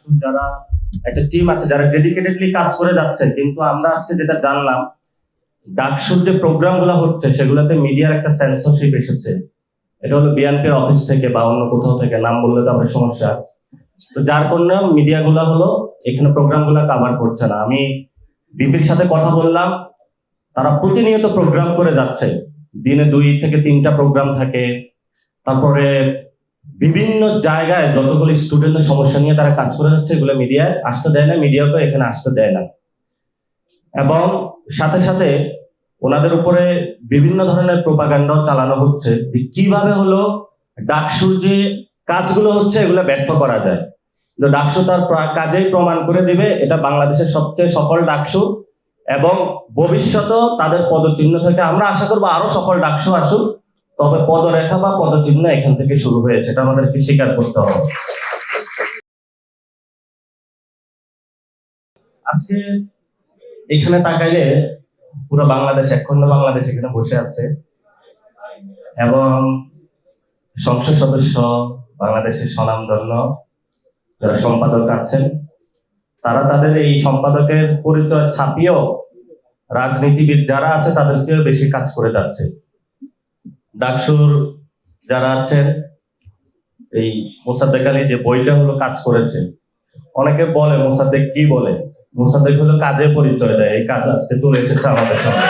ডাকসুর যারা একটা টিম আছে যারা ডেডিকেটেডলি কাজ করে যাচ্ছে, কিন্তু আমরা আজকে যেটা জানলাম ডাকসুর যে প্রোগ্রাম গুলো হচ্ছে সেগুলোতে মিডিয়ার একটা সেন্সরশিপ এসেছে। এটা হলো বিএনপির অফিস থেকে বা অন্য কোথাও থেকে, নাম বললে তো আবার সমস্যা। তো যার কারণে মিডিয়া গুলা হলো এখানে প্রোগ্রাম গুলা কভার করছে না। আমি বিপির সাথে কথা বললাম, তারা প্রতিনিয়ত প্রোগ্রাম করে যাচ্ছে, দিনে 2 থেকে 3টা প্রোগ্রাম থাকে। তারপরে বিভিন্ন জায়গায় যতগুলি স্টুডেন্টের সমস্যা নিয়ে তারা কাজ করে যাচ্ছে, এগুলো মিডিয়ায় আসতে দেয় না, মিডিয়াকে এখানে আসতে দেয় না। এবং সাথে সাথে ওনাদের উপরে বিভিন্ন ধরনের প্রোপাগান্ডাও চালানো হচ্ছে যে কিভাবে হলো ডাকসুর যে কাজগুলো হচ্ছে এগুলো ব্যর্থ করা যায়। কিন্তু ডাকসু তার কাজেই প্রমাণ করে দিবে এটা বাংলাদেশের সবচেয়ে সফল ডাকসু, এবং ভবিষ্যতেও তাদের পদচিহ্ন থেকে আমরা আশা করবো আরো সফল ডাকসু আসুক। তবে পদরেখা বা পদচিহ্ন এখান থেকে শুরু হয়েছে, এটা আমাদেরকে স্বীকার করতে হবে। আজকে এখানে তাকাইলে পুরো বাংলাদেশ, একখণ্ড বাংলাদেশ এখানে বসে আছে, এবং সংসদ সদস্য, বাংলাদেশের স্বনামধন্য যারা সম্পাদক আছেন, তারা তাদের এই সম্পাদকের পরিচয় ছাপিয়েও রাজনীতিবিদ যারা আছে তাদেরকেও বেশি কাজ করে যাচ্ছে। ডাকসুর যারা আছেন, এই মোসাদ্দেক আলী যে বইটা হলো কাজ করেছে, অনেকে বলে মোসাদ্দেক কি বলে, মোসাদ্দেক হলো কাজে পরিচয় দেয়, এই কাজ আজকে চলে এসেছে আমাদের সামনে।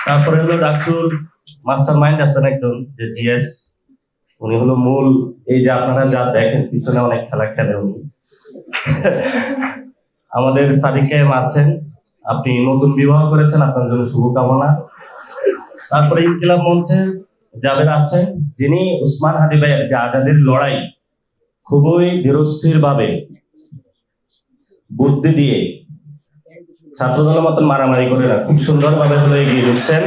তারপরে হলো ডাকসুর মাস্টার মাইন্ড আছেন একজন, যে জিএস, উনি হলো মূল, এই যে আপনারা যা দেখেন পিছনে অনেক খেলা খেলে উনি। আমাদের সাদিক আছেন, আপনি নতুন বিবাহ করেছেন, আপনার জন্য শুভকামনা। তারপরে ইনকিলাব মঞ্চে যাদের আছেন, যিনি উসমান হাদি ভাইয়ের যে আজাদির লড়াই খুবই ধীরস্থির ভাবে বুদ্ধি দিয়ে, ছাত্রদলের মতন মারামারি করে না, খুব সুন্দর ভাবে হলো এগিয়ে দিচ্ছেন।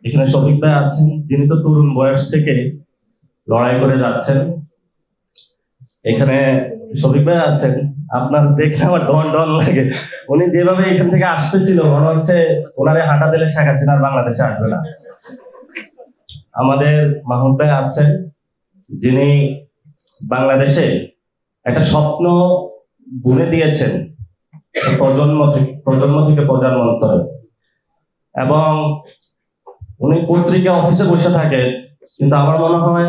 এখানে শফিক ভাই আছেন, যিনি তো তরুণ বয়স থেকে লড়াই করে যাচ্ছেন। এখানে শফিক ভাই আছেন, আপনার দেখলে আমার ডন ডন লাগে। উনি যেভাবে এখান থেকে আসতেছিল মনে হচ্ছে ওনারে হাঁটা দিলে শেখ হাসিনার বাংলাদেশে আসবে না। আমাদের মাহমুদ ভাই আছেন, যিনি বাংলাদেশে একটা স্বপ্ন বুনে দিয়েছেন প্রজন্ম থেকে প্রজন্মান্তরে, এবং উনি পত্রিকা অফিসে বসে থাকেন, কিন্তু আমার মনে হয়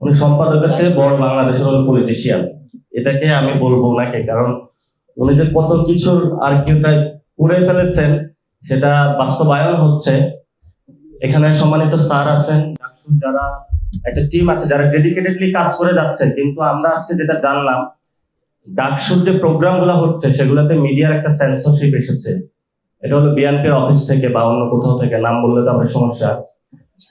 উনি সম্পাদকের চেয়ে বড় বাংলাদেশের হলো পলিটিশিয়ান। এটাকে আমি বলবো ওনাকে, কারণ উনি যে কত কিছুর আর্কিউটা করে ফেলেছেন সেটা বাস্তবায়ন হচ্ছে। এখানে সম্মানিত স্যার আছেন, ডাকসুর যারা একটা টিম আছে যারা ডেডিকেটেডলি কাজ করে যাচ্ছে, কিন্তু আমরা আজকে যেটা জানলাম ডাকসুর যে প্রোগ্রাম গুলো হচ্ছে সেগুলোতে মিডিয়ার একটা সেন্সরশিপ এসেছে। এটা হলো বিএনপির অফিস থেকে বা অন্য কোথাও থেকে, নাম বললে তো আবার সমস্যা।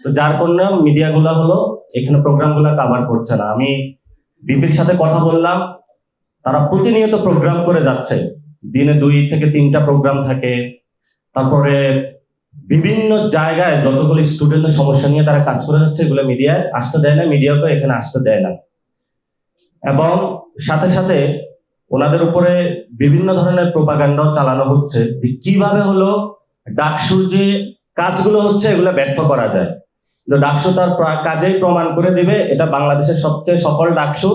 তো যার কারণে মিডিয়া গুলা হলো এখানে প্রোগ্রাম গুলা কভার করছে না। আমি বিপির সাথে কথা বললাম, তারা প্রতিনিয়ত প্রোগ্রাম করে যাচ্ছে, দিনে 2 থেকে 3টা প্রোগ্রাম থাকে। তারপরে বিভিন্ন জায়গায় যতগুলি স্টুডেন্টের সমস্যা নিয়ে তারা কাজ করে যাচ্ছে, এগুলো মিডিয়ায় আসতে দেয় না, মিডিয়াকে এখানে আসতে দেয় না। এবং সাথে সাথে ওনাদের উপরে বিভিন্ন ধরনের প্রোপাগান্ডাও চালানো হচ্ছে যে কিভাবে হলো ডাকসুর যে কাজগুলো হচ্ছে এগুলো ব্যর্থ করা যায়। কিন্তু ডাকসু তার কাজেই প্রমাণ করে দিবে এটা বাংলাদেশের সবচেয়ে সফল ডাকসু,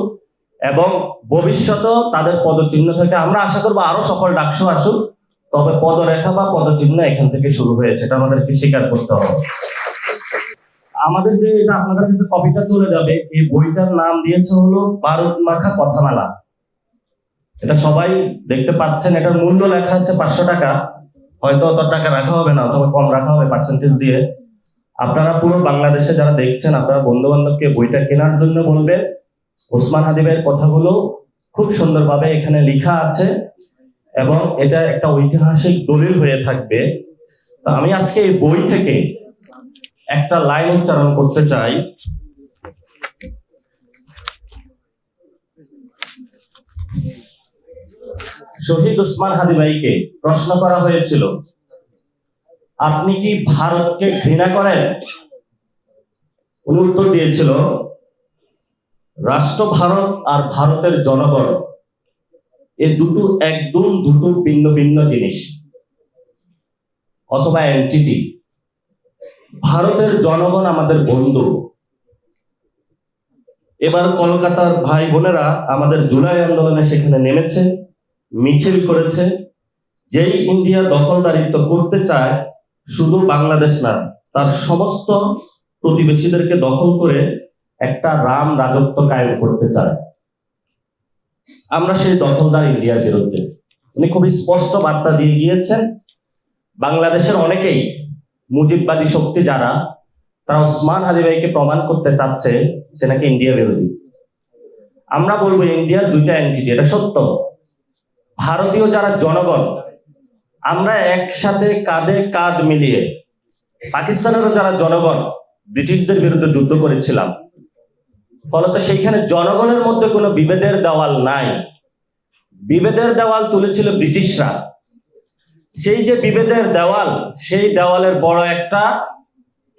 এবং ভবিষ্যতেও তাদের পদচিহ্ন থেকে আমরা আশা করবো আরো সফল ডাকসু আসুক। তবে পদরেখা বা পদচিহ্ন এখান থেকে শুরু হয়েছে, এটা আমাদেরকে স্বীকার করতে হবে। আমাদের যে এটা আপনাদের কাছে কপিটা চলে যাবে, এই বইটার নাম দিয়েছে হলো বারুদ মাখা কথামালা। এটা সবাই দেখতে পাচ্ছেন, এটার মূল্য লেখা আছে 500 টাকা, হয়তো অত টাকা রাখা হবে না, অথবা কম রাখা হবে পার্সেন্টেজ দিয়ে। আপনারা পুরো বাংলাদেশে যারা দেখছেন, আপনারা বন্ধু বান্ধবকে বইটা কেনার জন্য বলবেন। ওসমান হাদি ভাইয়ের কথাগুলো খুব সুন্দরভাবে এখানে লেখা আছে, এবং এটা একটা ঐতিহাসিক দলিল হয়ে থাকবে। তো আমি আজকে এই বই থেকে একটা লাইন উচ্চারণ করতে চাই। শহীদ ওসমান হাদি ভাইকে প্রশ্ন করা হয়েছিল, আপনি কি ভারতকে ঘৃণা করেন? উনি উত্তর দিয়েছিল, রাষ্ট্র ভারত আর ভারতের জনগণ এ দুটো ভিন্ন ভিন্ন জিনিস অথবা এন্টিটি। ভারতের জনগণ আমাদের বন্ধু, এবার কলকাতার ভাই বোনেরা আমাদের জুলাই আন্দোলনে সেখানে নেমেছে, মিছিল করেছে। যেই ইন্ডিয়া দখলদারিত্ব করতে চায়, শুধু বাংলাদেশ না, তার সমস্ত প্রতিবেশীদেরকে দখল করে একটা রাম রাজত্ব কায়েম করতে চায়। আমরা সেই দখলদার ইন্ডিয়ার বিরুদ্ধে। উনি খুবই স্পষ্ট বার্তা দিয়ে গিয়েছেন। বাংলাদেশের অনেকেই মুজিববাদী শক্তি যারা, তারা ওসমান হাদি ভাইকে প্রমাণ করতে চাচ্ছে সে নাকি ইন্ডিয়া বিরোধী। আমরা বলবো ইন্ডিয়ার দুইটা এন্টিটি, এটা সত্য। ভারতীয় যারা জনগণ, আমরা একসাথে কাঁধে কাঁধ মিলিয়ে পাকিস্তানেরও যারা জনগণ ব্রিটিশদের বিরুদ্ধে যুদ্ধ করেছিলাম, ফলত সেইখানে জনগণের মধ্যে কোনো বিভেদের দেওয়াল নাই। বিভেদের দেওয়াল তুলেছিল ব্রিটিশরা। সেই যে বিভেদের দেওয়াল, সেই দেওয়ালের বড় একটা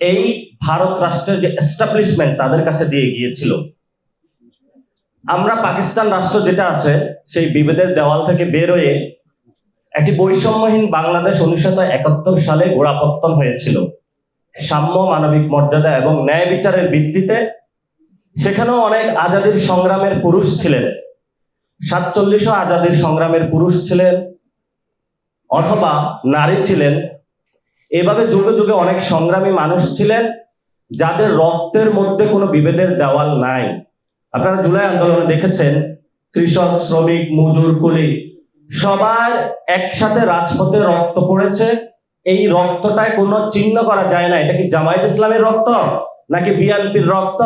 এই ভারত রাষ্ট্রের যে এস্টাবলিশমেন্ট তাদের কাছে দিয়ে গিয়েছিল। আমরা পাকিস্তান রাষ্ট্র যেটা আছে, সেই বিভেদের দেওয়াল থেকে বের হয়ে একটি বৈষম্যহীন বাংলাদেশ 1971 সালে গোড়াপত্তন হয়েছিল। সাম্য, মানবিক মর্যাদা এবং ন্যায় বিচারের ভিত্তিতে। সেখানেও অনেক আজাদির সংগ্রামের পুরুষ ছিলেন, 47 আজাদির সংগ্রামের পুরুষ ছিলেন অথবা নারী ছিলেন। এভাবে যুগে যুগে অনেক সংগ্রামী মানুষ ছিলেন যাদের রক্তের মধ্যে কোনো বিভেদের দেওয়াল নাই। আপনারা জুলাই আন্দোলনে দেখেছেন, কৃষক, শ্রমিক, মজুর, কুলি সবার একসাথে রাজপথে রক্ত পড়েছে। এই রক্তটায় কোনো চিহ্ন করা যায় না এটা কি জামায়াত ইসলামের রক্ত, নাকি বিএনপির রক্ত,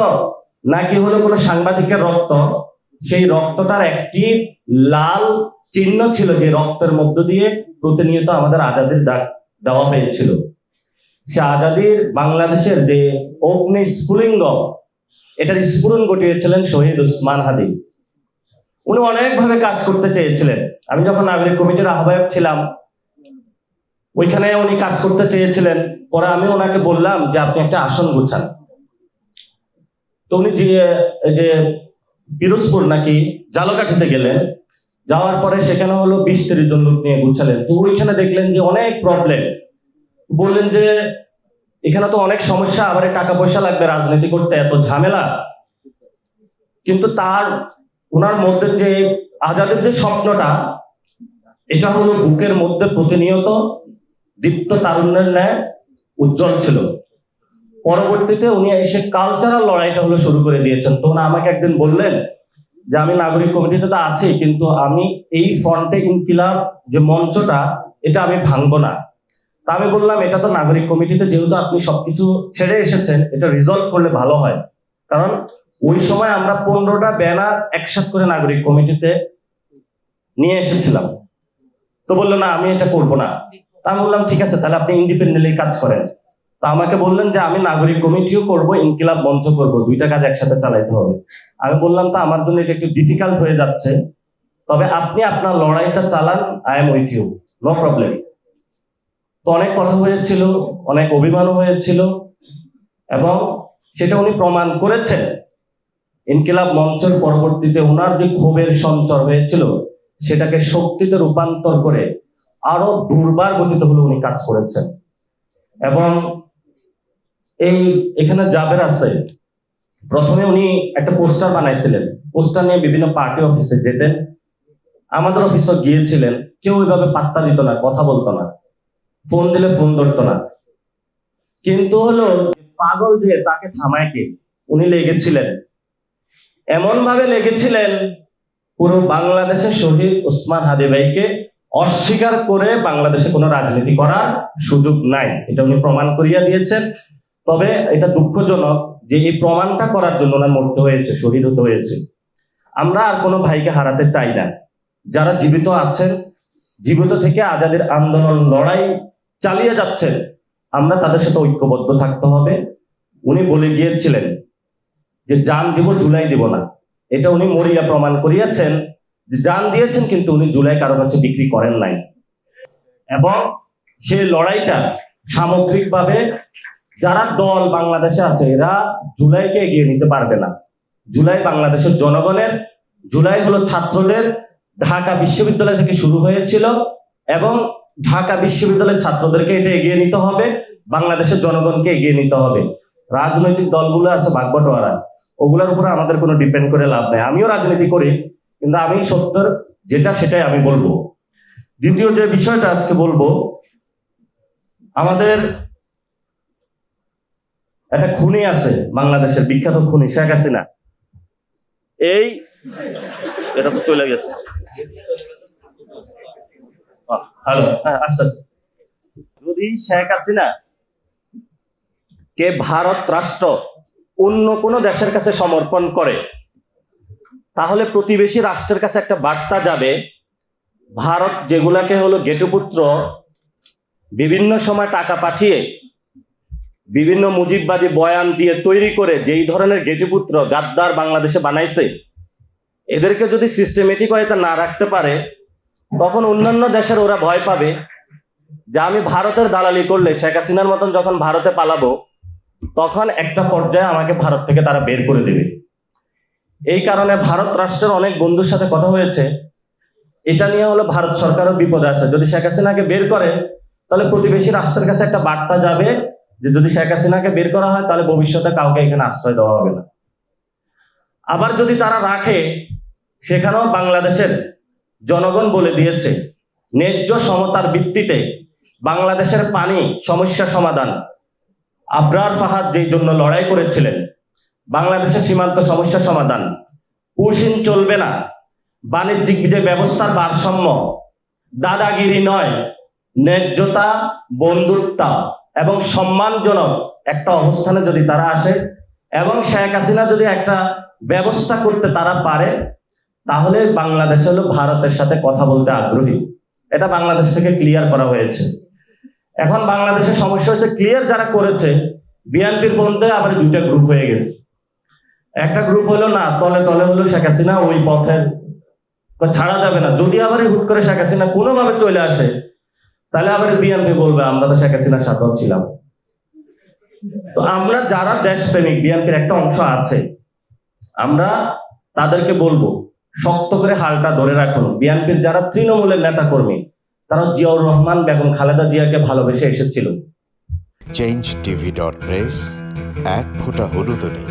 নাকি হলো কোনো সাংবাদিকের রক্ত। সেই রক্তটার একটি লাল চিহ্ন ছিল, যে রক্তের মধ্য দিয়ে প্রতিনিয়ত আমাদের আজাদির ডাক দেওয়া হয়েছিল। সে আজাদির বাংলাদেশের যে অগ্নি স্ফুলিঙ্গ, এটার স্ফুরণ ঘটিয়েছিলেন শহীদ ওসমান হাদি। উনি অনেকভাবে কাজ করতে চেয়েছিলেন। আমি যখন নাগরিক কমিটির আহ্বায়ক ছিলাম, ওইখানে উনি কাজ করতে চেয়েছিলেন। পরে আমি ওনাকে বললাম যে আপনি একটা আসন গুছান। তো উনি যে পিরোজপুর নাকি জালকাঠিতে গেলেন, যাওয়ার পরে সেখানে হলো 20-30 জন লোক নিয়ে গুছালেন। তো ওইখানে দেখলেন যে অনেক প্রবলেম। বললেন যে এখানে তো অনেক সমস্যা, আবার টাকা পয়সা লাগবে রাজনীতি করতে, এত ঝামেলা। কিন্তু ওনার মধ্যে যে আজাদের যে স্বপ্নটা, এটা হলো বুকের মধ্যে প্রতিনিয়ত দীপ্ত তারুণ্যের ন্যায় উজ্জ্বল ছিল। পরবর্তীতে উনি এসে কালচারাল লড়াইটা হলো শুরু করে দিয়েছেন। তো উনি আমাকে একদিন বললেন যে আমি নাগরিক কমিটিতে তো আছি, কিন্তু আমি এই ফ্রন্টে ইনকিলাব যে মঞ্চটা, এটা আমি ভাঙবো না। তা আমি বললাম এটা তো নাগরিক কমিটিতে যেহেতু আপনি সবকিছু ছেড়ে এসেছেন, এটা রিজলভ করলে ভালো হয়। কারণ ওই সময় আমরা 15টা ব্যানার একসাথে করে নাগরিক কমিটিতে নিয়ে এসেছিলাম। তো বললো না আমি এটা করবো না। তা আমি বললাম ঠিক আছে, তাহলে আপনি ইন্ডিপেন্ডেন্টলি কাজ করেন। তা আমাকে বললেন যে আমি নাগরিক কমিটিও করব, ইনকিলাব মঞ্চ করব, দুইটা কাজ একসাথে চালাইতে হবে। আমি বললাম তা আমার জন্য এটা একটু ডিফিকাল্ট হয়ে যাচ্ছে, তবে আপনি আপনার লড়াইটা চালান, I am with you, no problem. তো অনেক কথা হয়েছিল, অনেক অভিমানও হয়েছিল, এবং সেটা উনি প্রমাণ করেছেন। ইনকিলাব মঞ্চের পরবর্তীতে ওনার যে ক্ষোভের সঞ্চার হয়েছিল, সেটাকে শক্তিতে রূপান্তর করে আরো দুর্বার গতিতে হলো উনি কাজ করেছেন। এবং এখানে জাবের আছে, প্রথমে উনি একটা পোস্টার বানাইছিলেন। পোস্টার নিয়ে বিভিন্ন পার্টি অফিসে যেতেন, আমাদের অফিসে গিয়েছিলেন, কেউ ওইভাবে পাত্তা দিত না, কথা বলতো না, ফোন দিলে ফোন ধরতো না। কিন্তু হলো পাগল দিয়ে তাকে থামায় কে, উনি লেগেছিলেন। এমন ভাবে লেগেছিলেন, পুরো বাংলাদেশের শহীদ ওসমান হাদি ভাইকে অস্বীকার করে বাংলাদেশে কোনো রাজনীতি করার সুযোগ নাই, এটা উনি প্রমাণ করিয়া দিয়েছেন। তবে এটা দুঃখজনক যে এই প্রমাণটা করার জন্য ওনার মরতে হয়েছে, শহীদ হতে হয়েছে। আমরা আর কোনো ভাইকে হারাতে চাই না। যারা জীবিত আছেন, জীবিত থেকে আজাদের আন্দোলন লড়াই চালিয়ে যাচ্ছেন, আমরা তাদের সাথে ঐক্যবদ্ধ থাকতে হবে। উনি বলে গিয়েছিলেন যে জান দিব, জুলাই দিব না। এটা উনি মরিয়া প্রমাণ করিয়াছেন যে জান দিয়েছেন, কিন্তু উনি জুলাই কারো কাছে বিক্রি করেন নাই। এবং সেই লড়াইটা সামগ্রিকভাবে যারা দল বাংলাদেশে আছে, এরা জুলাইকে এগিয়ে নিতে পারবে না। জুলাই বাংলাদেশের জনগণের, জুলাই হলো ছাত্রদের। ঢাকা বিশ্ববিদ্যালয় থেকে শুরু হয়েছিল, এবং ঢাকা বিশ্ববিদ্যালয়ের ছাত্রদেরকে এটা এগিয়ে নিতে হবে, বাংলাদেশের জনগণকে এগিয়ে নিতে হবে। রাজনৈতিক দলগুলো আছে ভাগবটোয়ারা, ওগুলোর উপরে আমাদের কোনো ডিপেন্ড করে লাভ নেই। আমিও রাজনীতি করি, কিন্তু আমি সত্যের যেটা সেটাই আমি বলবো। দ্বিতীয় যে বিষয়টা আজকে বলবো, আমাদের একটা খুনি আছে বাংলাদেশের, বিখ্যাত খুনি শেখ হাসিনা। এটা তো চলে গেছে। হ্যালো, আচ্ছা আচ্ছা। যদি শেখ হাসিনা কে ভারত রাষ্ট্র অন্য কোনো দেশের কাছে সমর্পণ করে, তাহলে প্রতিবেশী রাষ্ট্রের কাছে একটা বার্তা যাবে, ভারত যেগুলাকে হলো গেটুপুত্র বিভিন্ন সময় টাকা পাঠিয়ে বিভিন্ন মুজিববাদী বয়ান দিয়ে তৈরি করে যেই ধরনের গেটুপুত্র গাদ্দার বাংলাদেশে বানাইছে, এদেরকে যদি সিস্টেমেটিক ওয়েতে না রাখতে পারে, তখন অন্যান্য দেশের ওরা ভয় পাবে যে আমি ভারতের দালালি করলে, শেখ হাসিনার মতন যখন ভারতে পালাবো, তখন একটা পর্যায়ে আমাকে ভারত থেকে তারা বের করে দেবে। এই কারণে ভারত রাষ্ট্রের অনেক বন্ধুর সাথে কথা হয়েছে, এটা নিয়ে হলো ভারত সরকারও বিপদে আছে। যদি শেখ হাসিনাকে বের করে, তাহলে প্রতিবেশী রাষ্ট্রের কাছে একটা বার্তা যাবে যে যদি শেখ হাসিনাকে বের করা হয়, তাহলে ভবিষ্যতে কাউকে এখানে আশ্রয় দেওয়া হবে না। আবার যদি তারা রাখে, সেখানেও বাংলাদেশের জনগণ বলে দিয়েছে, ন্যায্য সমতার ভিত্তিতে বাংলাদেশের পানি সমস্যা সমাধান, আবরার ফাহাদ যেই জন্য লড়াই করেছিলেন, বাংলাদেশের সীমান্ত সমস্যা সমাধান, কুশিন চলবে না, বাণিজ্যিক যে ব্যবস্থার ভারসাম্য, দাদাগিরি নয়, ন্যায্যতা, বন্ধুত্ব এবং সম্মানজনক একটা অবস্থানে যদি তারা আসে এবং শেখ হাসিনা যদি একটা ব্যবস্থা করতে তারা পারে, তাহলে বাংলাদেশ হলো ভারতের সাথে কথা বলতে আগ্রহী। এটা বাংলাদেশ থেকে ক্লিয়ার করা হয়েছে। এখন বাংলাদেশের সমস্যা হচ্ছে, ক্লিয়ার যারা করেছে, বিএনপির মধ্যে আবার দুইটা গ্রুপ হয়ে গেছে। একটা গ্রুপ হলো না, তলে তলে হলো শেখ হাসিনা ওই পথের ছাড়া যাবে না। যদি আবার হুট করে শেখ হাসিনা কোনোভাবে চলে আসে, তাহলে আবার বিএনপি বলবে আমরা তো শেখ হাসিনার সাথেও ছিলাম। তো আমরা যারা দেশপ্রেমিক, বিএনপির একটা অংশ আছে, আমরা তাদেরকে বলবো শক্ত করে হালটা ধরে রাখুন। বিএনপির যারা তৃণমূলের নেতা কর্মী, তারা জিয়াউর রহমান, বেগম খালেদা জিয়াকে ভালোবেসে এসেছিল। changeTV.press, এক ফোঁটা হলুদও নেই।